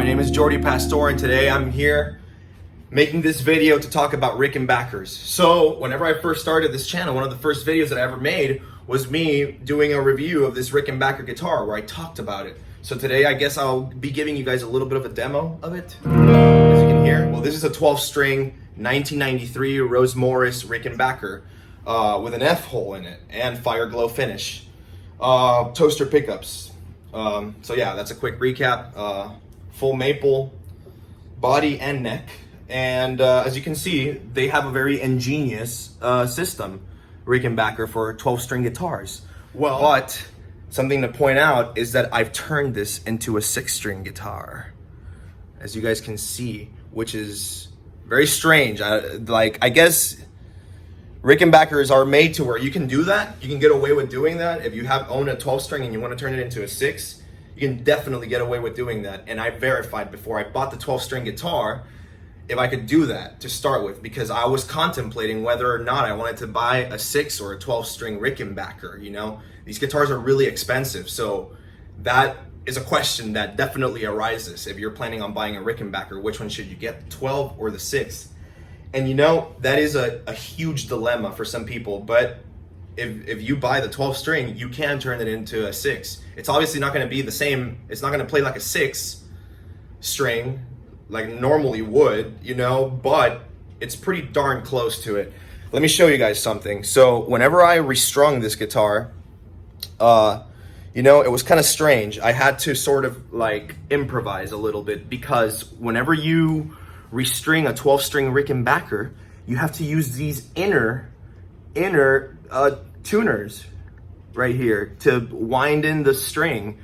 My name is JordyPastor, and today I'm here making this video to talk about Rickenbackers. So whenever I first started this channel, one of the first videos that I ever made was me doing a review of this Rickenbacker guitar where I talked about it. So today I guess I'll be giving you guys a little bit of a demo of it, as you can hear. Well, this is a 12-string 1993 Rose Morris Rickenbacker with an F-hole in it and fire glow finish. Toaster pickups. So yeah, that's a quick recap. Full maple body and neck, and as you can see, they have a very ingenious system, Rickenbacker, for 12-string guitars. Well, but something to point out is that I've turned this into a 6-string guitar, as you guys can see, which is very strange. I guess Rickenbackers are made to where you can do that. You can get away with doing that. If you own a 12-string and you want to turn it into a 6, you can definitely get away with doing that. And I verified before I bought the 12-string guitar if I could do that to start with, because I was contemplating whether or not I wanted to buy a 6 or a 12-string Rickenbacker. You know, these guitars are really expensive, so that is a question that definitely arises. If you're planning on buying a Rickenbacker, which one should you get, the 12 or the 6? And you know, that is a huge dilemma for some people, but if you buy the 12-string, you can turn it into a 6. It's obviously not going to be the same. It's not going to play like a 6-string like normally would, you know, but it's pretty darn close to it. Let me show you guys something. So whenever I restrung this guitar, you know, it was kind of strange. I had to sort of like improvise a little bit, because whenever you restring a 12-string Rickenbacker, you have to use these inner tuners right here to wind in the string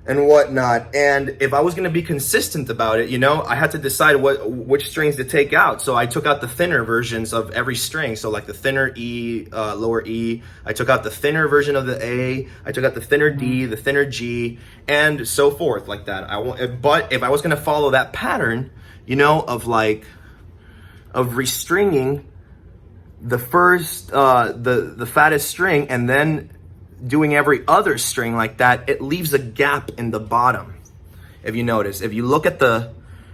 and whatnot. And if I was going to be consistent about it, you know, I had to decide which strings to take out. So I took out the thinner versions of every string. So like the thinner E, lower E. I took out the thinner version of the A. I took out the thinner D, the thinner G, and so forth like that. But if I was going to follow that pattern, you know, of restringing the first, the fattest string, and then doing every other string like that, it leaves a gap in the bottom. If you notice, if you look at the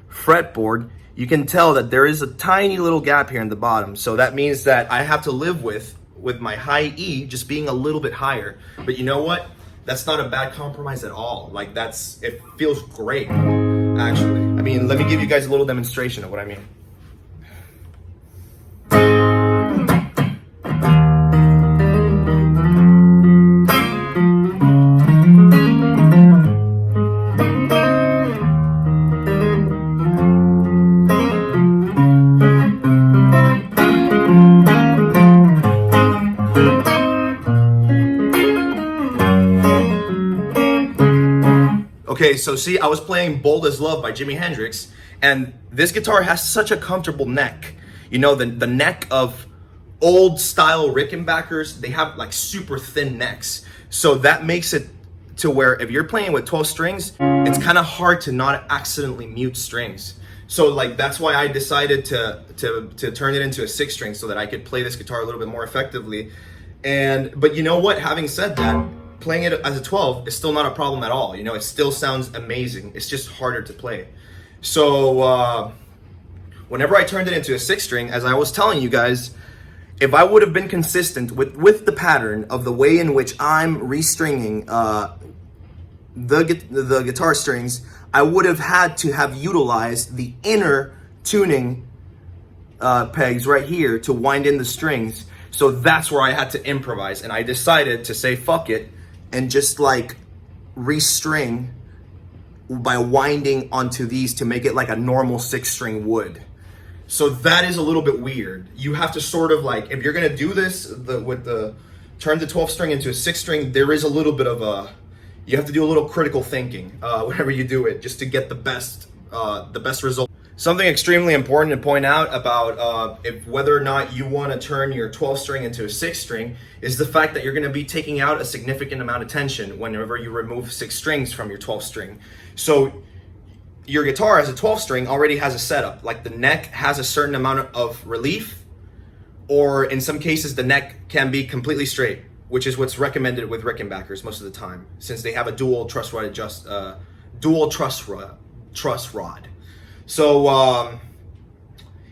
fretboard, you can tell that there is a tiny little gap here in the bottom. So that means that I have to live with my high E just being a little bit higher. But you know what? That's not a bad compromise at all. Like, it feels great, actually. I mean, let me give you guys a little demonstration of what I mean. Okay, so see, I was playing Bold as Love by Jimi Hendrix, and this guitar has such a comfortable neck. You know, the neck of old style Rickenbackers, they have like super thin necks. So that makes it to where if you're playing with 12 strings, it's kind of hard to not accidentally mute strings. So like, that's why I decided to turn it into a 6-string so that I could play this guitar a little bit more effectively. But you know what, having said that, playing it as a 12 is still not a problem at all. You know, it still sounds amazing. It's just harder to play. So whenever I turned it into a 6-string, as I was telling you guys, if I would have been consistent with the pattern of the way in which I'm restringing the guitar strings, I would have had to have utilized the inner tuning pegs right here to wind in the strings. So that's where I had to improvise, and I decided to say fuck it and just like restring by winding onto these to make it like a normal 6-string would. So that is a little bit weird. You have to sort of like, if you're gonna do this turn the 12-string into a 6-string, there is a little bit of you have to do a little critical thinking whenever you do it, just to get the best result. Something extremely important to point out about whether or not you want to turn your 12-string into a 6-string is the fact that you're going to be taking out a significant amount of tension whenever you remove 6 strings from your 12-string. So your guitar as a 12-string already has a setup. Like, the neck has a certain amount of relief, or in some cases the neck can be completely straight, which is what's recommended with Rickenbackers most of the time, since they have a dual truss rod truss rod. So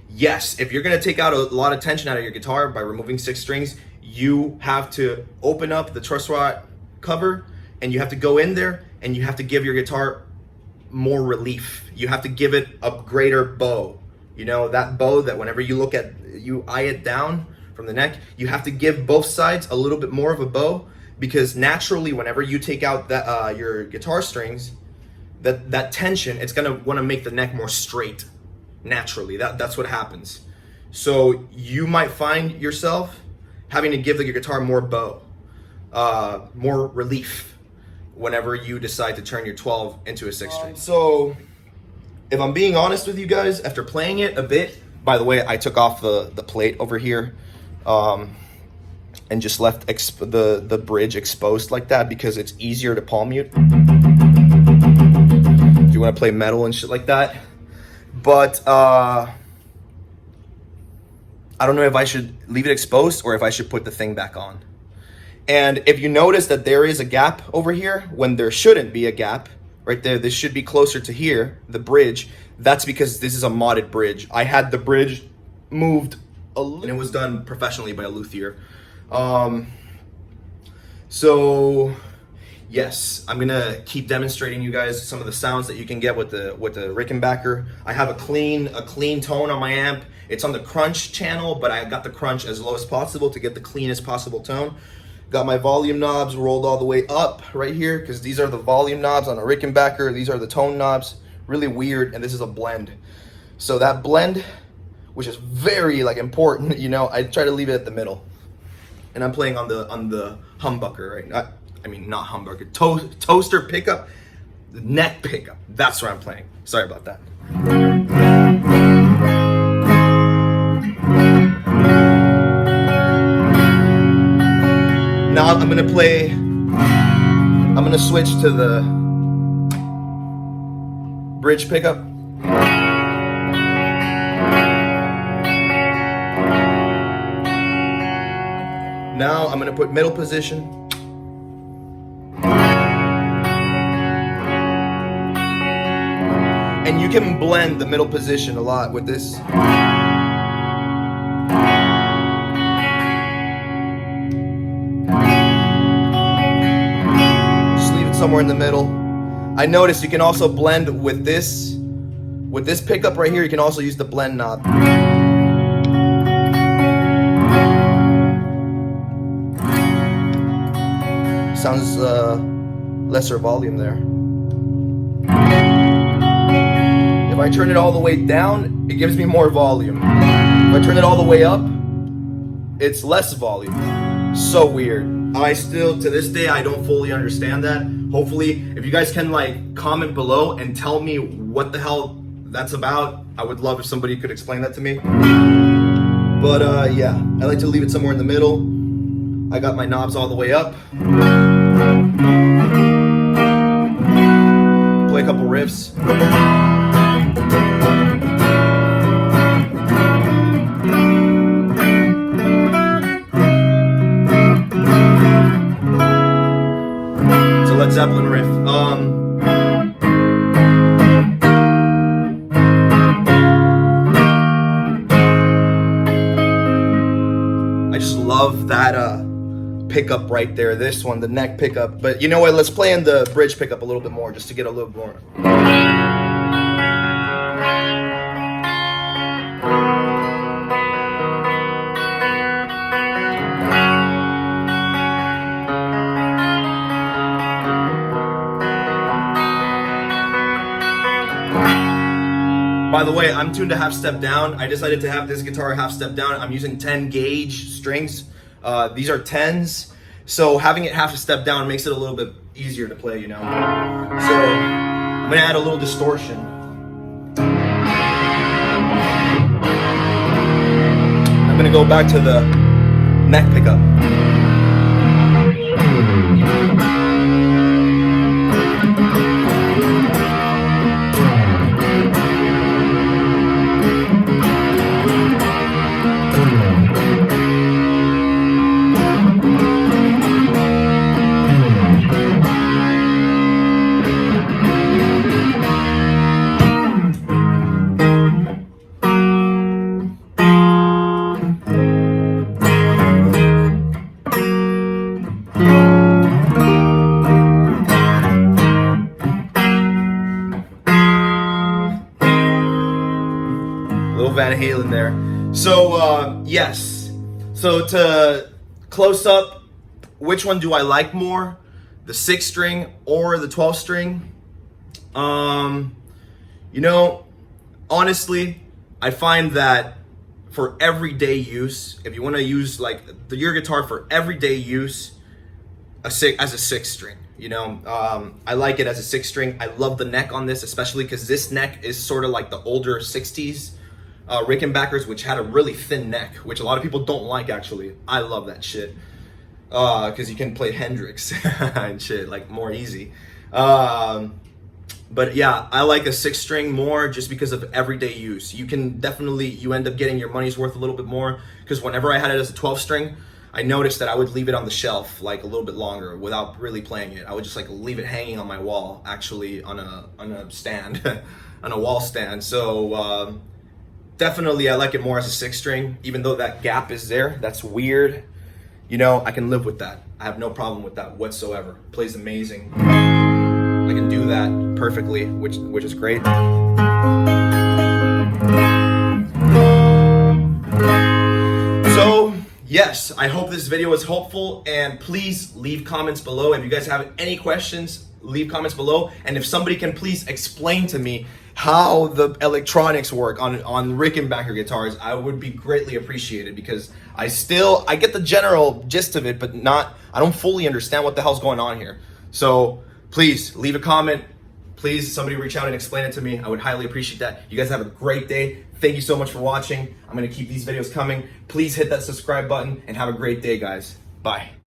yes, if you're gonna take out a lot of tension out of your guitar by removing 6 strings, you have to open up the truss rod cover and you have to go in there and you have to give your guitar more relief. You have to give it a greater bow. You know, that bow that whenever you look at, you eye it down from the neck, you have to give both sides a little bit more of a bow, because naturally whenever you take out that your guitar strings, that tension, it's gonna want to make the neck more straight. Naturally, that's what happens. So you might find yourself having to give your guitar more bow, more relief, whenever you decide to turn your 12 into a 6 string. So if I'm being honest with you guys, after playing it a bit, by the way, I took off the plate over here and just left the bridge exposed like that because it's easier to palm mute if you want to play metal and shit like that. But I don't know if I should leave it exposed or if I should put the thing back on. And if you notice that there is a gap over here when there shouldn't be a gap, right there, this should be closer to here, the bridge, that's because this is a modded bridge. I had the bridge moved a little, and it was done professionally by a luthier. So yes, I'm gonna keep demonstrating you guys some of the sounds that you can get with the Rickenbacker. I have a clean tone on my amp. It's on the crunch channel, but I got the crunch as low as possible to get the cleanest possible tone. Got my volume knobs rolled all the way up right here, because these are the volume knobs on a Rickenbacker. These are the tone knobs. Really weird, and this is a blend. So that blend, which is very like important, you know, I try to leave it at the middle. And I'm playing on the humbucker, right? I mean, not humbucker, toaster pickup, neck pickup. That's where I'm playing. Sorry about that. Now I'm gonna switch to the bridge pickup. Now I'm gonna put middle position. And you can blend the middle position a lot with this. Somewhere in the middle. I noticed you can also blend with this pickup right here. You can also use the blend knob. Sounds lesser volume there. If I turn it all the way down, it gives me more volume. If I turn it all the way up, it's less volume. So weird. I still, to this day, I don't fully understand that. Hopefully, if you guys can like comment below and tell me what the hell that's about, I would love if somebody could explain that to me. But yeah, I like to leave it somewhere in the middle. I got my knobs all the way up. Play a couple riffs. Led Zeppelin riff. I just love that pickup right there. This one, the neck pickup. But you know what? Let's play in the bridge pickup a little bit more, just to get a little more. By the way, I'm tuned to half step down. I decided to have this guitar half step down. I'm using 10 gauge strings. These are 10s. So having it half a step down makes it a little bit easier to play, you know. So I'm gonna add a little distortion. I'm gonna go back to the neck pickup. Little Van Halen there. So, yes. So to close up, which one do I like more? The 6-string or the 12-string? You know, honestly, I find that for everyday use, if you want to use like your guitar for everyday use, as a 6-string, you know, I like it as a 6-string. I love the neck on this, especially because this neck is sort of like the older 60s Rickenbackers, which had a really thin neck, which a lot of people don't like actually. I love that shit because you can play Hendrix and shit like more easy. But yeah, I like a 6-string more just because of everyday use. You end up getting your money's worth a little bit more, because whenever I had it as a 12-string, I noticed that I would leave it on the shelf like a little bit longer without really playing it. I would just like leave it hanging on my wall, actually on a stand, on a wall stand. So definitely I like it more as a 6-string, even though that gap is there. That's weird. You know, I can live with that. I have no problem with that whatsoever. Plays amazing. I can do that perfectly, which is great. So, yes, I hope this video was helpful, and please leave comments below. If you guys have any questions, leave comments below. And if somebody can please explain to me how the electronics work on Rickenbacker guitars, I would be greatly appreciated, because I get the general gist of it, but I don't fully understand what the hell's going on here. So please leave a comment. Please, somebody reach out and explain it to me. I would highly appreciate that. You guys have a great day. Thank you so much for watching. I'm going to keep these videos coming. Please hit that subscribe button and have a great day, guys. Bye.